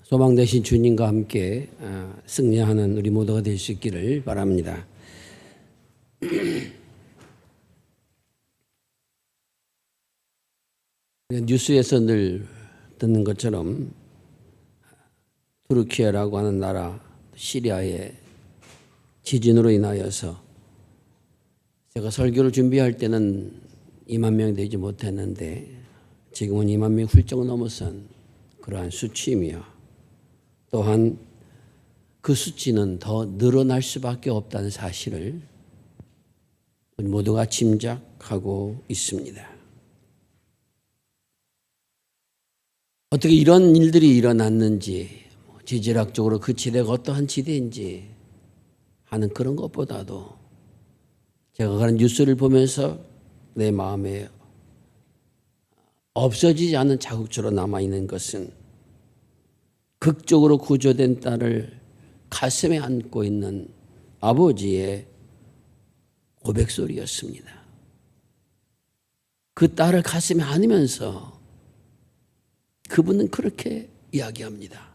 소망 되신 주님과 함께 승리하는 우리 모두가 될 수 있기를 바랍니다. 뉴스에서 늘 듣는 것처럼 투르키예라고 하는 나라 시리아의 지진으로 인하여서 제가 설교를 준비할 때는 2만 명이 되지 못했는데 지금은 2만 명 훌쩍 넘어선 그러한 수치이며 또한 그 수치는 더 늘어날 수밖에 없다는 사실을 우리 모두가 짐작하고 있습니다. 어떻게 이런 일들이 일어났는지, 지질학적으로 그 지대가 어떠한 지대인지 하는 그런 것보다도 제가 그런 뉴스를 보면서 내 마음에 없어지지 않은 자국처로 남아있는 것은 극적으로 구조된 딸을 가슴에 안고 있는 아버지의 고백소리였습니다. 그 딸을 가슴에 안으면서 그분은 그렇게 이야기합니다.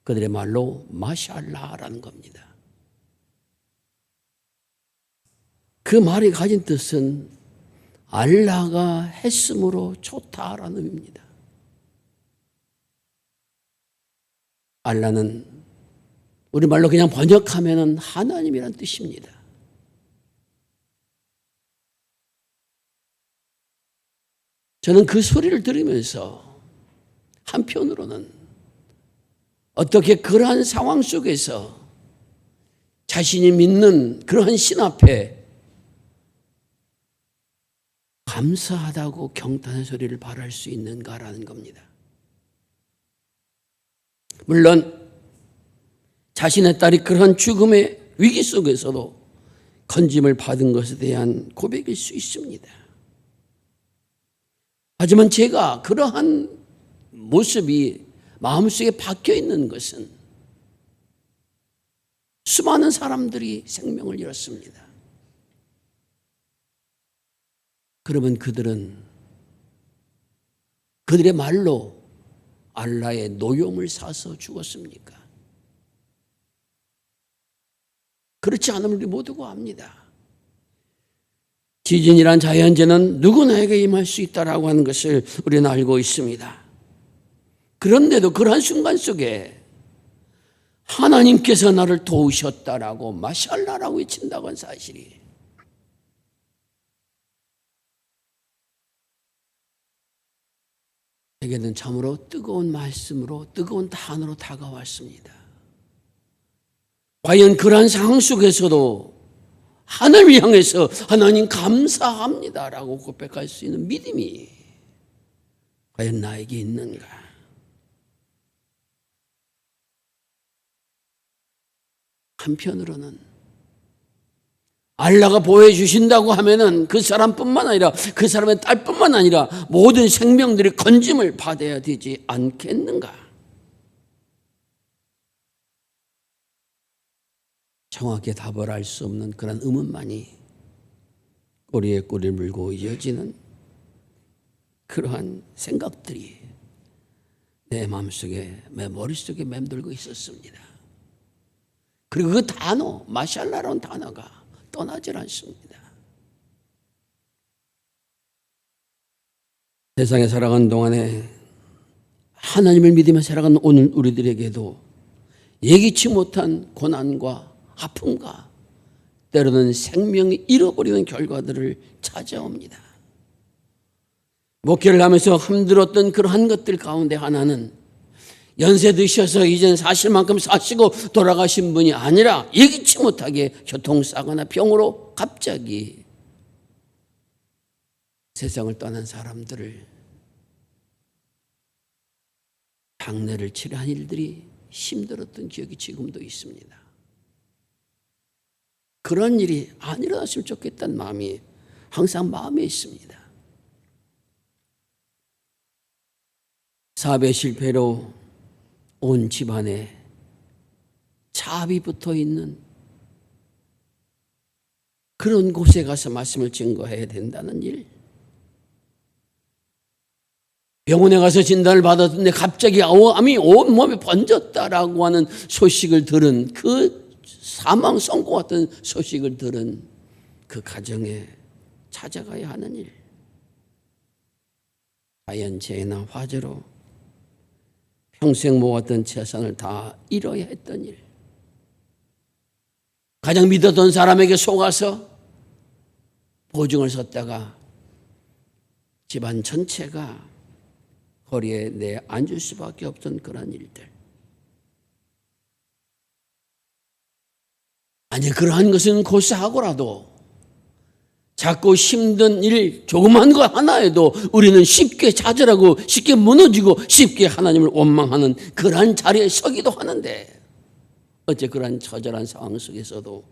그들의 말로 마샬라라는 겁니다. 그 말이 가진 뜻은 알라가 했으므로 좋다라는 의미입니다. 알라는 우리말로 그냥 번역하면 하나님이란 뜻입니다. 저는 그 소리를 들으면서 한편으로는 어떻게 그러한 상황 속에서 자신이 믿는 그러한 신 앞에 감사하다고 경탄의 소리를 발할 수 있는가라는 겁니다. 물론 자신의 딸이 그러한 죽음의 위기 속에서도 건짐을 받은 것에 대한 고백일 수 있습니다. 하지만 제가 그러한 모습이 마음속에 박혀 있는 것은 수많은 사람들이 생명을 잃었습니다. 그러면 그들은 그들의 말로 알라의 노용을 사서 죽었습니까? 그렇지 않으면 우리 모두가 압니다. 지진이란 자연재해는 누구나에게 임할 수 있다라고 하는 것을 우리는 알고 있습니다. 그런데도 그러한 순간 속에 하나님께서 나를 도우셨다라고 마샬라라고 외친다고 하는 사실이 에게는 참으로 뜨거운 말씀으로 뜨거운 단어로 다가왔습니다. 과연 그러한 상황 속에서도 하나님을 향해서 하나님 감사합니다라고 고백할 수 있는 믿음이 과연 나에게 있는가? 한편으로는 알라가 보호해 주신다고 하면은 그 사람뿐만 아니라 그 사람의 딸뿐만 아니라 모든 생명들이 건짐을 받아야 되지 않겠는가? 정확히 답을 알 수 없는 그런 의문만이 꼬리에 꼬리를 물고 이어지는 그러한 생각들이 내 마음속에, 내 머릿속에 맴돌고 있었습니다. 그리고 그 단어, 마샬라라는 단어가 떠나질 않습니다. 세상에 살아가는 동안에 하나님을 믿으며 살아가는 오늘 우리들에게도 예기치 못한 고난과 아픔과 때로는 생명이 잃어버리는 결과들을 찾아옵니다. 목회를 하면서 힘들었던 그러한 것들 가운데 하나는 연세 드셔서 이제는 사실 만큼 사시고 돌아가신 분이 아니라 예기치 못하게 교통사고나 병으로 갑자기 세상을 떠난 사람들을 장례를 치러한 일들이 힘들었던 기억이 지금도 있습니다. 그런 일이 안 일어났으면 좋겠다는 마음이 항상 마음에 있습니다. 사업의 실패로 온 집안에 차압이 붙어 있는 그런 곳에 가서 말씀을 증거해야 된다는 일. 병원에 가서 진단을 받았는데 갑자기 암이 온몸에 번졌다라고 하는 소식을 들은, 그 사망 선고 같은 소식을 들은 그 가정에 찾아가야 하는 일, 자연재해나 화재로 평생 모았던 재산을 다 잃어야 했던 일, 가장 믿었던 사람에게 속아서 보증을 섰다가 집안 전체가 거리에 내앉을 수밖에 없던 그런 일들. 아니, 그러한 것은 고사하고라도 작고 힘든 일 조그만 거 하나에도 우리는 쉽게 좌절하고 쉽게 무너지고 쉽게 하나님을 원망하는 그러한 자리에 서기도 하는데, 어째 그러한 처절한 상황 속에서도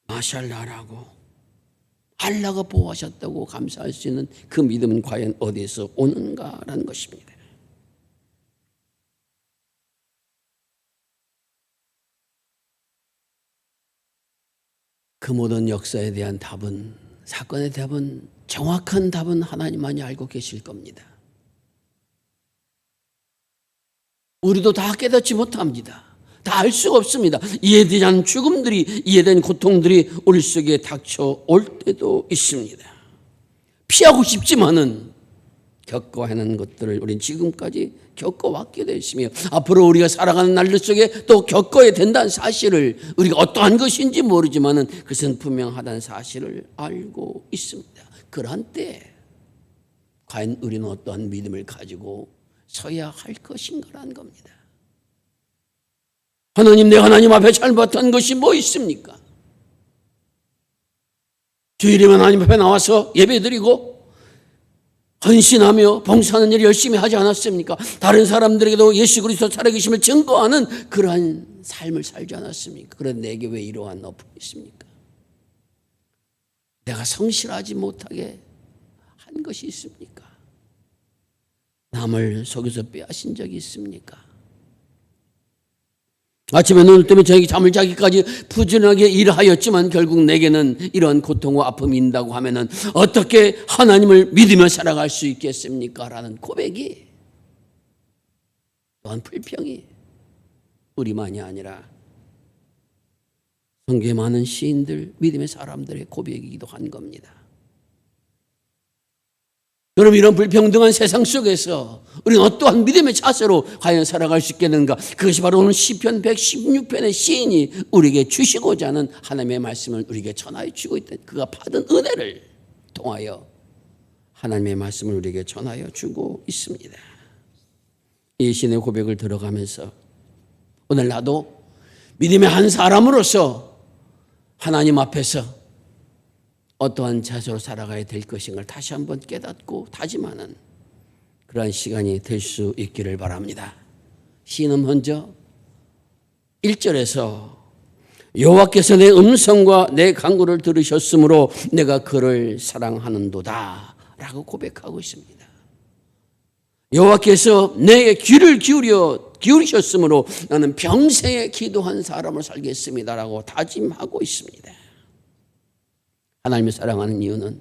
마샬라라고 알라가 보호하셨다고 감사할 수 있는 그 믿음은 과연 어디에서 오는가라는 것입니다. 그 모든 역사에 대한 답은, 사건의 답은, 정확한 답은 하나님만이 알고 계실 겁니다. 우리도 다 깨닫지 못합니다. 다 알 수가 없습니다. 이해되지 않은 죽음들이, 이해된 고통들이 우리 속에 닥쳐올 때도 있습니다. 피하고 싶지만은 겪어야 하는 것들을 우리는 지금까지 겪어왔게 되었으며, 앞으로 우리가 살아가는 날들 속에 또 겪어야 된다는 사실을, 우리가 어떠한 것인지 모르지만은 그것은 분명하다는 사실을 알고 있습니다. 그러한 때 과연 우리는 어떠한 믿음을 가지고 서야 할 것인가라는 겁니다. 하나님, 내 하나님 앞에 잘못한 것이 뭐 있습니까? 주일이면 하나님 앞에 나와서 예배드리고 헌신하며 봉사하는 일을 열심히 하지 않았습니까? 다른 사람들에게도 예수 그리스도 살아계심을 증거하는 그러한 삶을 살지 않았습니까? 그런데 내게 왜 이러한 어품이 있습니까? 내가 성실하지 못하게 한 것이 있습니까? 남을 속여서 빼앗은 적이 있습니까? 아침에 눈을 뜨면 저녁에 잠을 자기까지 부지런하게 일하였지만 결국 내게는 이런 고통과 아픔이 있다고 하면은 어떻게 하나님을 믿으며 살아갈 수 있겠습니까? 라는 고백이, 또한 불평이 우리만이 아니라 성경에 많은 시인들, 믿음의 사람들의 고백이기도 한 겁니다. 그럼 이런 불평등한 세상 속에서 우리는 어떠한 믿음의 자세로 과연 살아갈 수 있겠는가? 그것이 바로 오늘 시편 116편의 시인이 우리에게 주시고자 하는 하나님의 말씀을 우리에게 전하여 주고 있다. 그가 받은 은혜를 통하여 하나님의 말씀을 우리에게 전하여 주고 있습니다. 이 시인의 고백을 들어가면서 오늘 나도 믿음의 한 사람으로서 하나님 앞에서 어떠한 자세로 살아가야 될 것인가를 다시 한번 깨닫고 다짐하는 그러한 시간이 될 수 있기를 바랍니다. 시인은 먼저 1절에서 여호와께서 내 음성과 내 간구를 들으셨으므로 내가 그를 사랑하는도다 라고 고백하고 있습니다. 여호와께서 내게 귀를 기울이셨으므로 나는 평생에 기도한 사람으로 살겠습니다 라고 다짐하고 있습니다. 하나님을 사랑하는 이유는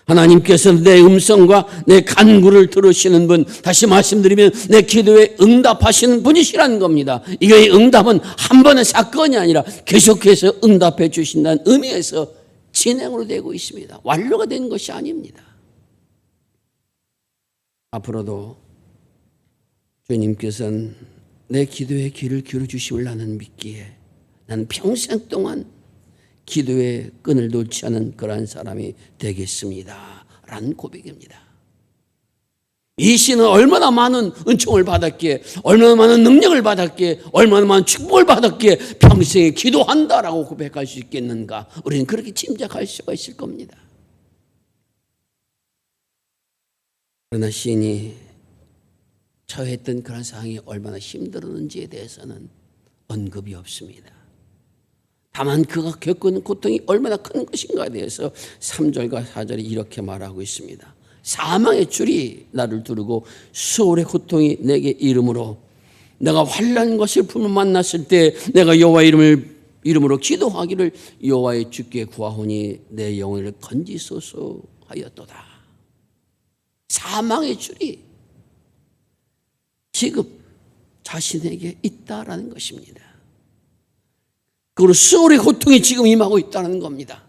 하나님께서 내 음성과 내 간구를 들으시는 분, 다시 말씀드리면 내 기도에 응답하시는 분이시라는 겁니다. 이게 응답은 한 번의 사건이 아니라 계속해서 응답해 주신다는 의미에서 진행으로 되고 있습니다. 완료가 된 것이 아닙니다. 앞으로도 주님께서는 내 기도에 귀를 기울여 주심을 나는 믿기에 나는 평생 동안 기도의 끈을 놓지 않은 그러한 사람이 되겠습니다 라는 고백입니다. 이 시는 얼마나 많은 은총을 받았기에, 얼마나 많은 능력을 받았기에, 얼마나 많은 축복을 받았기에 평생에 기도한다라고 고백할 수 있겠는가? 우리는 그렇게 짐작할 수가 있을 겁니다. 그러나 시인이 처했던 그런 상황이 얼마나 힘들었는지에 대해서는 언급이 없습니다. 다만 그가 겪은 고통이 얼마나 큰 것인가에 대해서 3절과 4절이 이렇게 말하고 있습니다. 사망의 줄이 나를 두르고 수월의 고통이 내게 이름으로 내가 환난 것을 품어 만났을 때 내가 여호와 이름으로 기도하기를 여호와의 주께 구하오니 내 영혼을 건지소서 하였도다. 사망의 줄이 지금 자신에게 있다라는 것입니다. 그리고 수월의 고통이 지금 임하고 있다는 겁니다.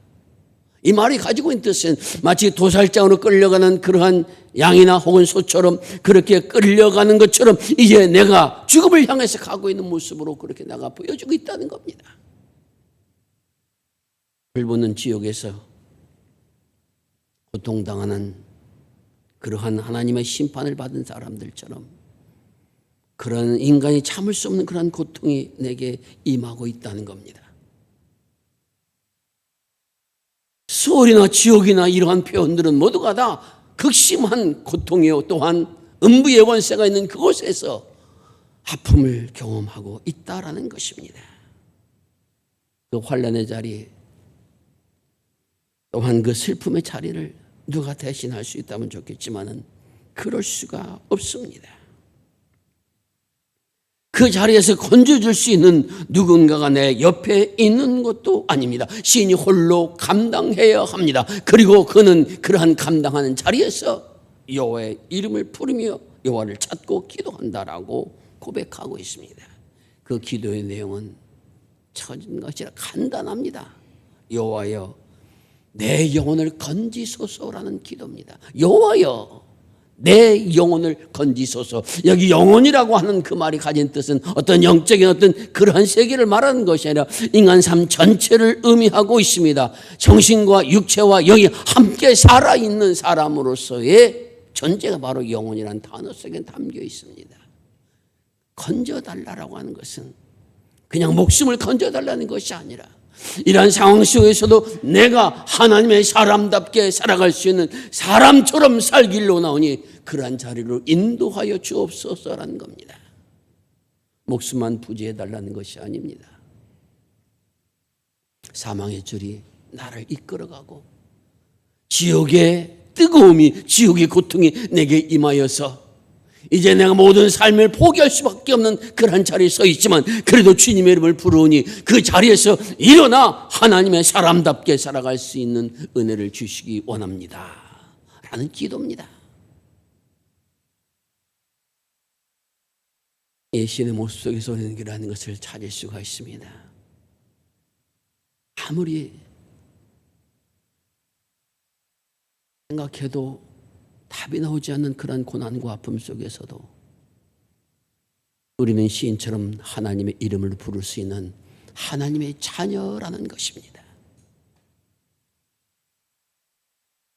이 말이 가지고 있는 뜻은 마치 도살장으로 끌려가는 그러한 양이나 혹은 소처럼 그렇게 끌려가는 것처럼 이제 내가 죽음을 향해서 가고 있는 모습으로 그렇게 내가 보여주고 있다는 겁니다. 불붙는 지옥에서 고통당하는 그러한 하나님의 심판을 받은 사람들처럼 그런 인간이 참을 수 없는 그런 고통이 내게 임하고 있다는 겁니다. 수월이나 지옥이나 이러한 표현들은 모두가 다 극심한 고통이요 또한 음부의 권세가 있는 그곳에서 아픔을 경험하고 있다라는 것입니다. 그 환난의 자리 또한 그 슬픔의 자리를 누가 대신할 수 있다면 좋겠지만은 그럴 수가 없습니다. 그 자리에서 건져줄 수 있는 누군가가 내 옆에 있는 것도 아닙니다. 시인이 홀로 감당해야 합니다. 그리고 그는 그러한 감당하는 자리에서 여호와의 이름을 부르며 여호와를 찾고 기도한다라고 고백하고 있습니다. 그 기도의 내용은 처진 것이라 간단합니다. 여호와여 내 영혼을 건지소서라는 기도입니다. 여호와여 내 영혼을 건지소서. 여기 영혼이라고 하는 그 말이 가진 뜻은 어떤 영적인 어떤 그러한 세계를 말하는 것이 아니라 인간 삶 전체를 의미하고 있습니다. 정신과 육체와 영이 함께 살아있는 사람으로서의 존재가 바로 영혼이라는 단어 속에 담겨 있습니다. 건져달라고 하는 것은 그냥 목숨을 건져달라는 것이 아니라 이러한 상황 속에서도 내가 하나님의 사람답게 살아갈 수 있는 사람처럼 살기로 나오니 그러한 자리로 인도하여 주옵소서라는 겁니다. 목숨만 부지해달라는 것이 아닙니다. 사망의 줄이 나를 이끌어가고 지옥의 뜨거움이 지옥의 고통이 내게 임하여서 이제 내가 모든 삶을 포기할 수밖에 없는 그런 자리에 서 있지만 그래도 주님의 이름을 부르니 그 자리에서 일어나 하나님의 사람답게 살아갈 수 있는 은혜를 주시기 원합니다 라는 기도입니다. 이 시인의 모습 속에서 우리는 그러한 것을 찾을 수가 있습니다. 아무리 생각해도 답이 나오지 않는 그런 고난과 아픔 속에서도 우리는 시인처럼 하나님의 이름을 부를 수 있는 하나님의 자녀라는 것입니다.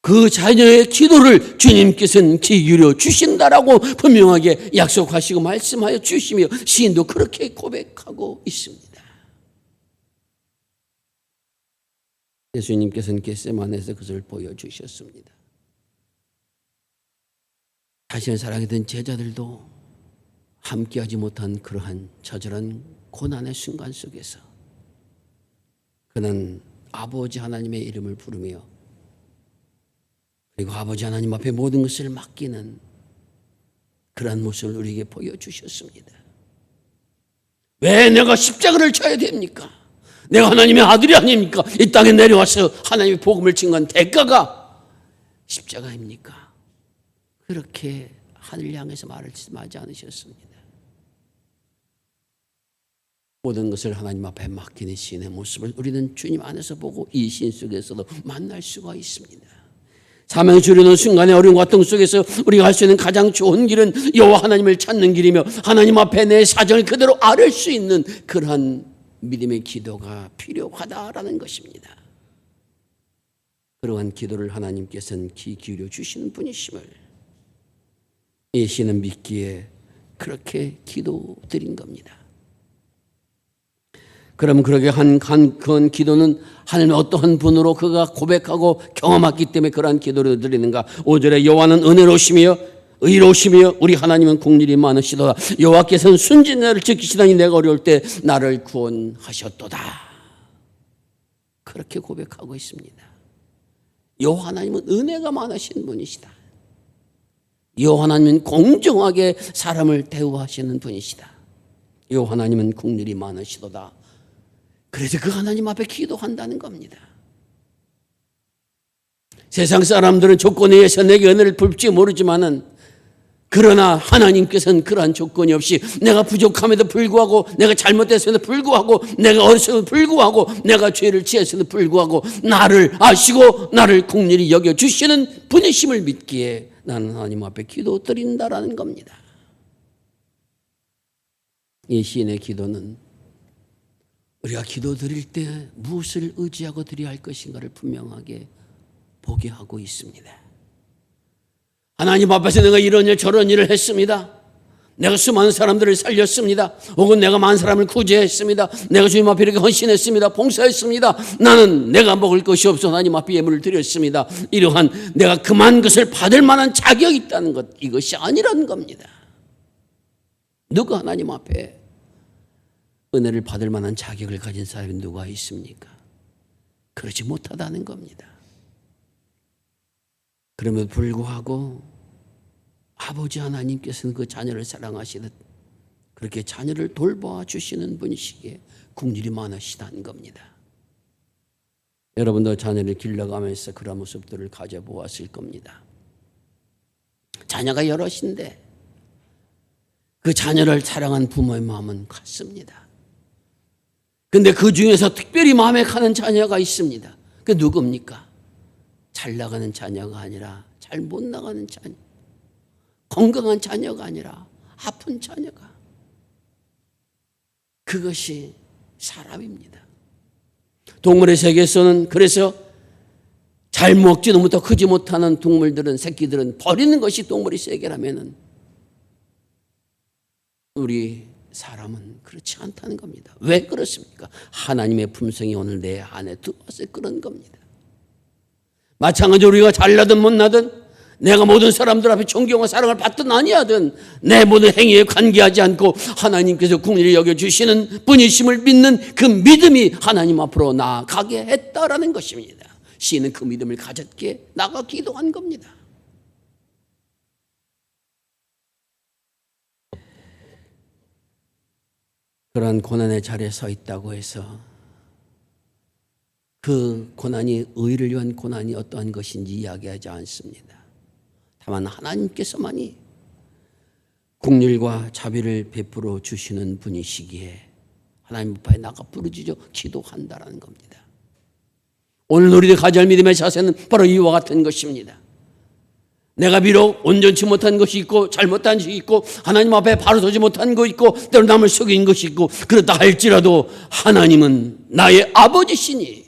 그 자녀의 기도를 주님께서는 귀 기울여 주신다라고 분명하게 약속하시고 말씀하여 주시며 시인도 그렇게 고백하고 있습니다. 예수님께서는 겟세마네에서 그것을 보여주셨습니다. 자신을 사랑했던 제자들도 함께하지 못한 그러한 처절한 고난의 순간 속에서 그는 아버지 하나님의 이름을 부르며 그리고 아버지 하나님 앞에 모든 것을 맡기는 그러한 모습을 우리에게 보여주셨습니다. 왜 내가 십자가를 져야 됩니까? 내가 하나님의 아들이 아닙니까? 이 땅에 내려와서 하나님의 복음을 증거한 대가가 십자가입니까? 그렇게 하늘 향해서 말씀하지 않으셨습니다. 모든 것을 하나님 앞에 맡기는 시인의 모습을 우리는 주님 안에서 보고 이 시인 속에서도 만날 수가 있습니다. 사명을 주려는 순간의 어려운 고통 속에서 우리가 할 수 있는 가장 좋은 길은 여호와 하나님을 찾는 길이며 하나님 앞에 내 사정을 그대로 아뢰 수 있는 그러한 믿음의 기도가 필요하다라는 것입니다. 그러한 기도를 하나님께서는 귀 기울여 주시는 분이심을 이 시는 믿기에 그렇게 기도드린 겁니다. 그럼 그렇게 그 기도는 하나님의 어떠한 분으로 그가 고백하고 경험했기 때문에 그러한 기도를 드리는가? 5절에 여호와는 은혜로우시며 의로우시며 우리 하나님은 긍휼이 많으시도다. 여호와께서는 순진한 나를 지키시다니 내가 어려울 때 나를 구원하셨도다. 그렇게 고백하고 있습니다. 여호와 하나님은 은혜가 많으신 분이시다. 여호와 하나님은 공정하게 사람을 대우하시는 분이시다. 여호와 하나님은 긍휼이 많으시도다. 그래서 그 하나님 앞에 기도한다는 겁니다. 세상 사람들은 조건에 의해서 내게 은혜를 베풀지 모르지만은 그러나 하나님께서는 그러한 조건이 없이 내가 부족함에도 불구하고 내가 잘못했음에도 불구하고 내가 어렸음에도 불구하고 내가 죄를 지었음에도 불구하고 나를 아시고 나를 긍휼히 여겨주시는 분이심을 믿기에 나는 하나님 앞에 기도 드린다라는 겁니다. 이 시인의 기도는 우리가 기도 드릴 때 무엇을 의지하고 드려야 할 것인가를 분명하게 보게 하고 있습니다. 하나님 앞에서 내가 이런 일 저런 일을 했습니다. 내가 수많은 사람들을 살렸습니다. 혹은 내가 많은 사람을 구제했습니다. 내가 주님 앞에 이렇게 헌신했습니다. 봉사했습니다. 나는 내가 먹을 것이 없어 하나님 앞에 예물을 드렸습니다. 이러한 내가 그만 것을 받을 만한 자격이 있다는 것, 이것이 아니라는 겁니다. 누가 하나님 앞에 은혜를 받을 만한 자격을 가진 사람이 누가 있습니까? 그렇지 못하다는 겁니다. 그럼에도 불구하고 아버지 하나님께서는 그 자녀를 사랑하시듯 그렇게 자녀를 돌봐 주시는 분이시기에 긍휼이 많으시다는 겁니다. 여러분도 자녀를 길러가면서 그런 모습들을 가져보았을 겁니다. 자녀가 여럿인데 그 자녀를 사랑한 부모의 마음은 같습니다. 그런데 그 중에서 특별히 마음에 가는 자녀가 있습니다. 그 누굽니까? 잘 나가는 자녀가 아니라 잘 못 나가는 자녀, 건강한 자녀가 아니라 아픈 자녀가, 그것이 사람입니다. 동물의 세계에서는 그래서 잘 먹지도 못하고 크지 못하는 동물들은, 새끼들은 버리는 것이 동물의 세계라면은 우리 사람은 그렇지 않다는 겁니다. 왜 그렇습니까? 하나님의 품성이 오늘 내 안에 들어와서 그런 겁니다. 마찬가지로 우리가 잘나든 못나든 내가 모든 사람들 앞에 존경과 사랑을 받든 아니하든 내 모든 행위에 관계하지 않고 하나님께서 긍휼히 여겨주시는 분이심을 믿는 그 믿음이 하나님 앞으로 나아가게 했다라는 것입니다. 시인은 그 믿음을 가졌기에 나가 기도한 겁니다. 그러한 고난의 자리에 서 있다고 해서 그 고난이 의를 위한 고난이 어떠한 것인지 이야기하지 않습니다. 다만 하나님께서만이 긍휼과 자비를 베풀어 주시는 분이시기에 하나님 앞에 나가 부르짖어 기도한다라는 겁니다. 오늘 우리들 가져야 할 믿음의 자세는 바로 이와 같은 것입니다. 내가 비록 온전치 못한 것이 있고 잘못한 것이 있고 하나님 앞에 바로 서지 못한 것이 있고 때로 남을 속인 것이 있고 그렇다 할지라도 하나님은 나의 아버지시니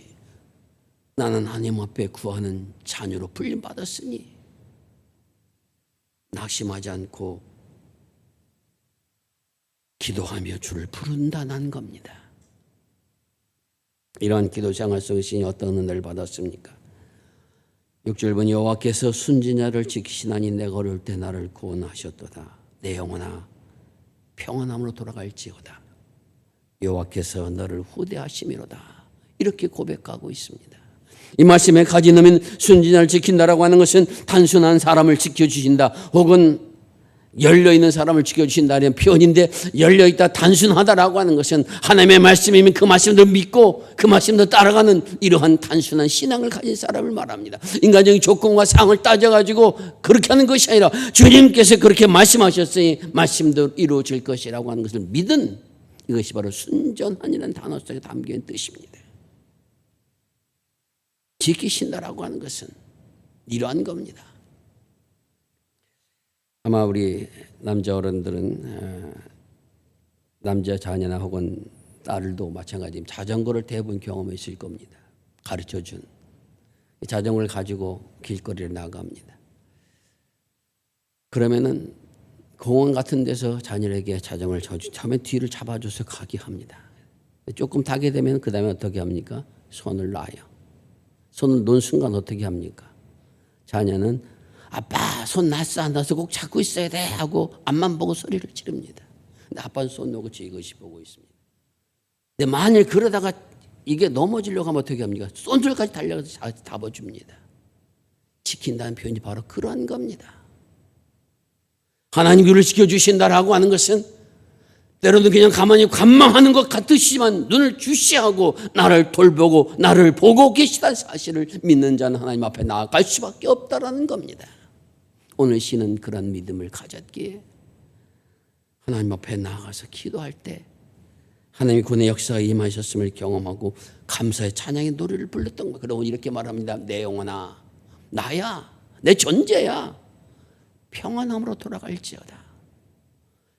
나는 하나님 앞에 구하는 자녀로 불림받았으니 낙심하지 않고 기도하며 주를 부른다는 겁니다. 이러한 기도 생활 속에 어떤 은혜를 받았습니까? 6절분 여호와께서 순진자를 지키시나니 내가 어려울 때 나를 구원하셨도다. 내 영혼아 평안함으로 돌아갈지어다. 여호와께서 너를 후대하심이로다. 이렇게 고백하고 있습니다. 이 말씀에 가진 의미는 순진자를 지킨다라고 하는 것은 단순한 사람을 지켜주신다 혹은 열려있는 사람을 지켜주신다는 표현인데, 열려있다 단순하다라고 하는 것은 하나님의 말씀이면 그 말씀도 믿고 그 말씀도 따라가는 이러한 단순한 신앙을 가진 사람을 말합니다. 인간적인 조건과 상황을 따져가지고 그렇게 하는 것이 아니라 주님께서 그렇게 말씀하셨으니 말씀도 이루어질 것이라고 하는 것을 믿은, 이것이 바로 순전한이라는 단어 속에 담긴 뜻입니다. 지키신다라고 하는 것은 이러한 겁니다. 아마 우리 남자 어른들은 남자 자녀나 혹은 딸도 마찬가지입니다. 자전거를 대부분 경험했을 겁니다. 가르쳐준 자전거를 가지고 길거리를 나갑니다. 그러면은 공원 같은 데서 자녀에게 자전거를 처음에 뒤를 잡아줘서 가게 합니다. 조금 타게 되면 그 다음에 어떻게 합니까? 손을 놔요. 손을 놓은 순간 어떻게 합니까? 자녀는 아빠 손 놨어 안 놨어 꼭 잡고 있어야 돼 하고 앞만 보고 소리를 지릅니다. 근데 아빠는 손 놓고 이것이 보고 있습니다. 근데 만일 그러다가 이게 넘어지려고 하면 어떻게 합니까? 손들까지 달려가서 잡아줍니다. 지킨다는 표현이 바로 그러한 겁니다. 하나님 우리를 지켜주신다라고 하는 것은 때로는 그냥 가만히 관망하는 것 같으시지만 눈을 주시하고 나를 돌보고 나를 보고 계시다는 사실을 믿는 자는 하나님 앞에 나아갈 수밖에 없다라는 겁니다. 오늘 시는 그런 믿음을 가졌기에 하나님 앞에 나아가서 기도할 때 하나님이 구원의 역사에 임하셨음을 경험하고 감사의 찬양의 노래를 불렀던 거예요. 그러고 이렇게 말합니다. 내 영혼아, 나야, 내 존재야, 평안함으로 돌아갈지어다.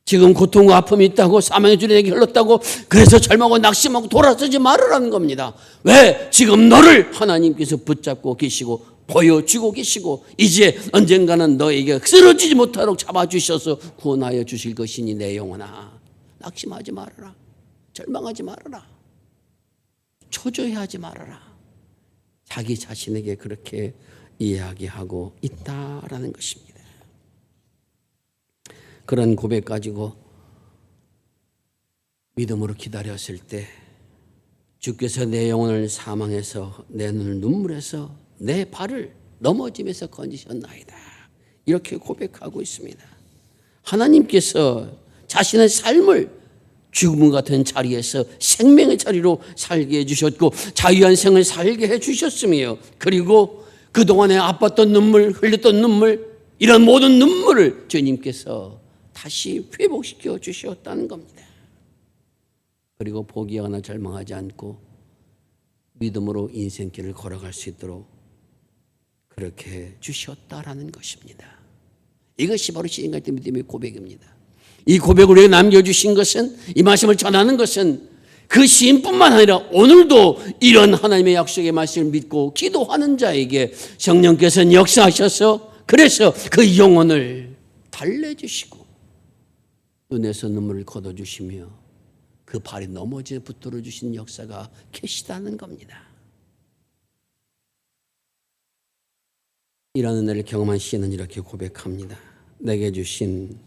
지금 고통과 아픔이 있다고 사망의 줄이 내게 흘렀다고 그래서 절망하고 낙심하고 돌아서지 말으라는 겁니다. 왜? 지금 너를 하나님께서 붙잡고 계시고 보여주고 계시고 이제 언젠가는 너에게 쓰러지지 못하도록 잡아주셔서 구원하여 주실 것이니 내 영혼아, 낙심하지 말아라. 절망하지 말아라. 초조해하지 말아라. 자기 자신에게 그렇게 이야기하고 있다라는 것입니다. 그런 고백 가지고 믿음으로 기다렸을 때 주께서 내 영혼을 사망해서 내 눈을 눈물에서 내 발을 넘어짐에서 건지셨나이다. 이렇게 고백하고 있습니다. 하나님께서 자신의 삶을 죽음 같은 자리에서 생명의 자리로 살게 해주셨고 자유한 생을 살게 해주셨으며 그리고 그동안에 아팠던 눈물, 흘렸던 눈물, 이런 모든 눈물을 주님께서 다시 회복시켜 주셨다는 겁니다. 그리고 포기하거나 절망하지 않고 믿음으로 인생길을 걸어갈 수 있도록 그렇게 주셨다라는 것입니다. 이것이 바로 시인갈 때 믿음의 고백입니다. 이 고백을 우리에게 남겨주신 것은, 이 말씀을 전하는 것은 그 시인뿐만 아니라 오늘도 이런 하나님의 약속의 말씀을 믿고 기도하는 자에게 성령께서는 역사하셔서 그래서 그 영혼을 달래주시고 눈에서 눈물을 걷어주시며 그 발이 넘어져 붙들어 주신 역사가 계시다는 겁니다. 이런 은혜를 경험한 시인은 이렇게 고백합니다. 내게 주신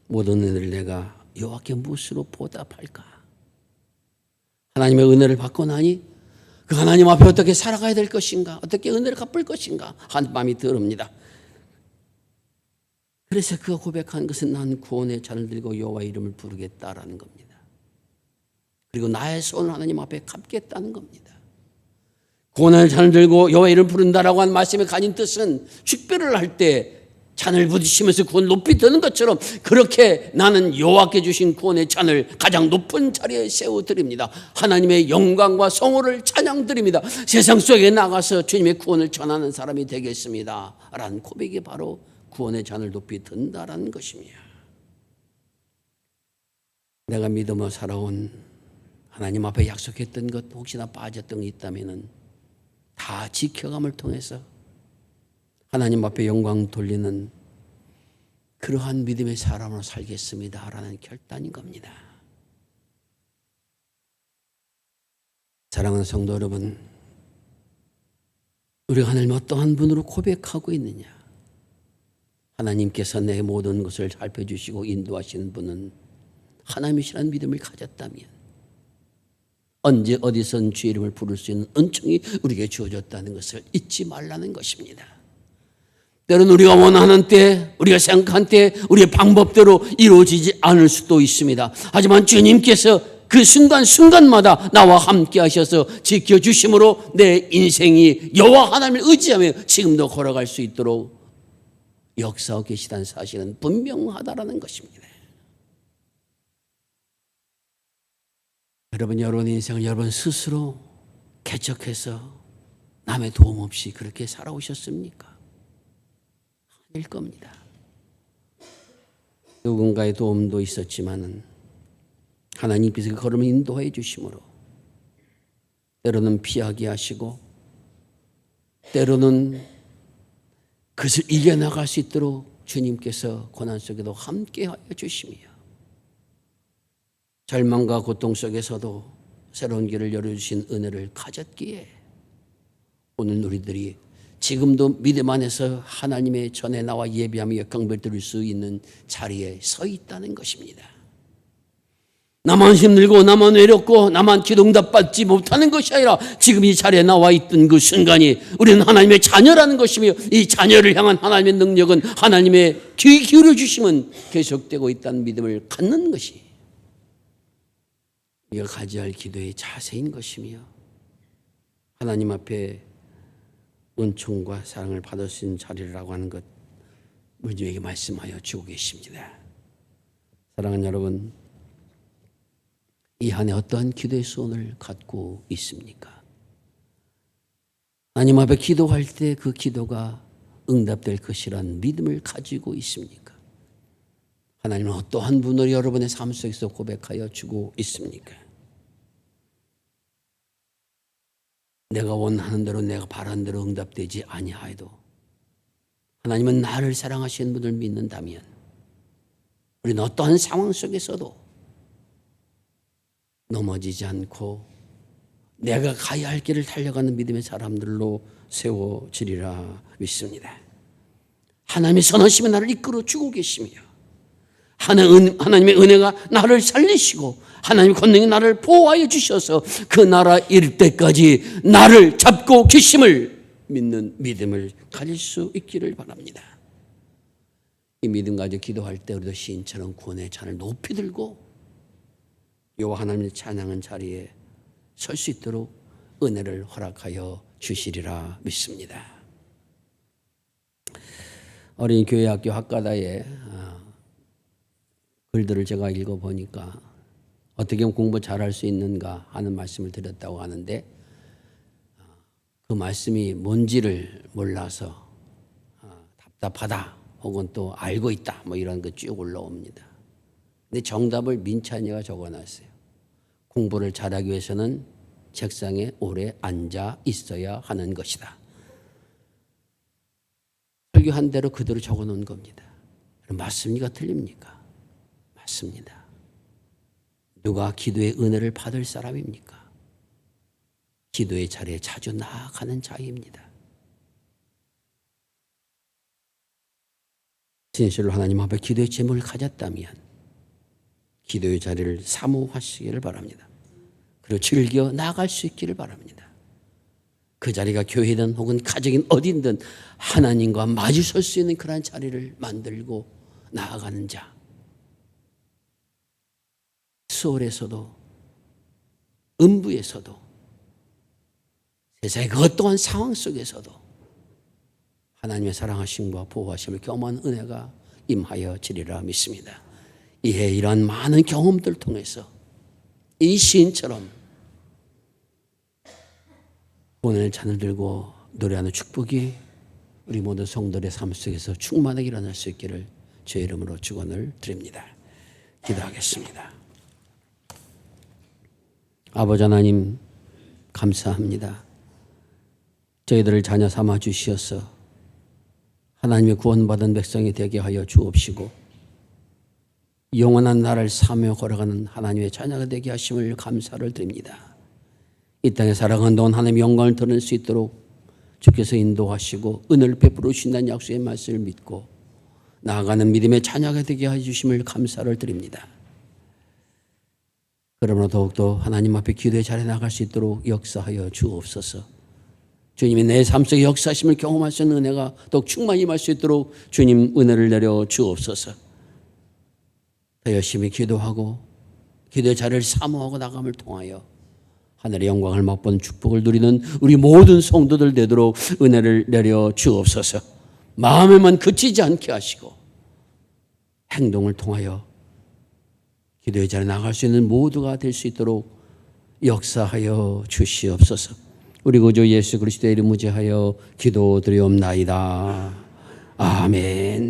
모든 은혜를 내가 여호와께 무엇으로 보답할까? 하나님의 은혜를 받고 나니 그 하나님 앞에 어떻게 살아가야 될 것인가? 어떻게 은혜를 갚을 것인가? 한 마음이 들읍니다. 그래서 그가 고백한 것은 난 구원의 잔을 들고 여호와 이름을 부르겠다라는 겁니다. 그리고 나의 손을 하나님 앞에 갚겠다는 겁니다. 구원의 잔을 들고 여호와 이름을 부른다라고 한 말씀에 가진 뜻은 축배를 할 때 잔을 부딪히면서 구원 높이 드는 것처럼 그렇게 나는 여호와께 주신 구원의 잔을 가장 높은 자리에 세워드립니다. 하나님의 영광과 성호를 찬양드립니다. 세상 속에 나가서 주님의 구원을 전하는 사람이 되겠습니다 라는 고백이 바로 구원의 잔을 높이 든다라는 것입니다. 내가 믿음으로 살아온 하나님 앞에 약속했던 것 혹시나 빠졌던 게 있다면 다 지켜감을 통해서 하나님 앞에 영광 돌리는 그러한 믿음의 사람으로 살겠습니다 라는 결단인 겁니다. 사랑하는 성도 여러분, 우리가 하나님 어떠한 분으로 고백하고 있느냐? 하나님께서 내 모든 것을 살펴주시고 인도하시는 분은 하나님이시라는 믿음을 가졌다면 언제 어디선 주의 이름을 부를 수 있는 은총이 우리에게 주어졌다는 것을 잊지 말라는 것입니다. 때로는 우리가 원하는 때, 우리가 생각한 때 우리의 방법대로 이루어지지 않을 수도 있습니다. 하지만 주님께서 그 순간순간마다 나와 함께 하셔서 지켜주심으로 내 인생이 여호와 하나님을 의지하며 지금도 걸어갈 수 있도록 역사하고 계시다는 사실은 분명하다라는 것입니다. 여러분 인생을 여러분 스스로 개척해서 남의 도움 없이 그렇게 살아오셨습니까? 아닐 겁니다. 누군가의 도움도 있었지만은 하나님께서 그 걸음을 인도해 주심으로 때로는 피하게 하시고 때로는 그것을 이겨나갈 수 있도록 주님께서 고난 속에도 함께하여 주시며 절망과 고통 속에서도 새로운 길을 열어주신 은혜를 가졌기에 오늘 우리들이 지금도 믿음 안에서 하나님의 전에 나와 예배하며 경배를 드릴 수 있는 자리에 서 있다는 것입니다. 나만 힘들고 나만 외롭고 나만 기도응답 받지 못하는 것이 아니라 지금 이 자리에 나와 있던 그 순간이 우리는 하나님의 자녀라는 것이며 이 자녀를 향한 하나님의 능력은 하나님의 귀 기울여 주심은 계속되고 있다는 믿음을 갖는 것이 우리가 가져야 할 기도의 자세인 것이며 하나님 앞에 은총과 사랑을 받을 수 있는 자리라고 하는 것 우리에게 말씀하여 주고 계십니다. 사랑하는 여러분, 이 한 해 어떠한 기도의 소원을 갖고 있습니까? 하나님 앞에 기도할 때 그 기도가 응답될 것이란 믿음을 가지고 있습니까? 하나님은 어떠한 분을 여러분의 삶 속에서 고백하여 주고 있습니까? 내가 원하는 대로 내가 바라는 대로 응답되지 아니하여도 하나님은 나를 사랑하시는 분을 믿는다면 우리는 어떠한 상황 속에서도 넘어지지 않고 내가 가야 할 길을 달려가는 믿음의 사람들로 세워지리라 믿습니다. 하나님의 선하심이 나를 이끌어 주고 계시며 하나님의 은혜가 나를 살리시고 하나님의 권능이 나를 보호하여 주셔서 그 나라 이를 때까지 나를 잡고 계심을 믿는 믿음을 가질 수 있기를 바랍니다. 이 믿음 가지고 기도할 때 우리도 시인처럼 구원의 잔을 높이 들고 여호와 하나님의 찬양한 자리에 설 수 있도록 은혜를 허락하여 주시리라 믿습니다. 어린이교회학교 학가다의 글들을 제가 읽어보니까 어떻게 하면 공부 잘할 수 있는가 하는 말씀을 드렸다고 하는데 그 말씀이 뭔지를 몰라서 답답하다 혹은 또 알고 있다 뭐 이런 거 쭉 올라옵니다. 근데 정답을 민찬이가 적어놨어요. 공부를 잘하기 위해서는 책상에 오래 앉아 있어야 하는 것이다. 설교한 대로 그대로 적어놓은 겁니다. 맞습니까? 틀립니까? 맞습니다. 누가 기도의 은혜를 받을 사람입니까? 기도의 자리에 자주 나아가는 자입니다. 진실로 하나님 앞에 기도의 제목을 가졌다면 기도의 자리를 사모하시기를 바랍니다. 그리고 즐겨 나아갈 수 있기를 바랍니다. 그 자리가 교회든 혹은 가정인 어딘든 하나님과 마주 설 수 있는 그러한 자리를 만들고 나아가는 자. 수월에서도 음부에서도 세상의 그 어떠한 상황 속에서도 하나님의 사랑하심과 보호하심을 경험한 은혜가 임하여 지리라 믿습니다. 이에 이러한 많은 경험들을 통해서 이 시인처럼 오늘 잔을 들고 노래하는 축복이 우리 모든 성도들의 삶 속에서 충만하게 일어날 수 있기를 주의 이름으로 축원을 드립니다. 기도하겠습니다. 아버지 하나님 감사합니다. 저희들을 자녀 삼아 주시어서 하나님의 구원받은 백성이 되게 하여 주옵시고 영원한 나라를 사며 걸어가는 하나님의 자녀가 되게 하심을 감사를 드립니다. 이 땅에 살아가는 동안 하나님의 영광을 드러낼 수 있도록 주께서 인도하시고 은혜를 베풀어 주신다는 약속의 말씀을 믿고 나아가는 믿음의 자녀가 되게 해주심을 감사를 드립니다. 그러므로 더욱더 하나님 앞에 기도의 자리에 나갈 수 있도록 역사하여 주옵소서. 주님이 내 삶 속에 역사하심을 경험할 수 있는 은혜가 더욱 충만히 임할 수 있도록 주님 은혜를 내려 주옵소서. 더 열심히 기도하고 기도의 자리를 사모하고 나감을 통하여 하늘의 영광을 맛보는 축복을 누리는 우리 모든 성도들 되도록 은혜를 내려 주옵소서. 마음에만 그치지 않게 하시고 행동을 통하여 기도의 자리에 나갈 수 있는 모두가 될 수 있도록 역사하여 주시옵소서. 우리 구주 예수 그리스도의 이름 의지하여 기도드리옵나이다. 아멘.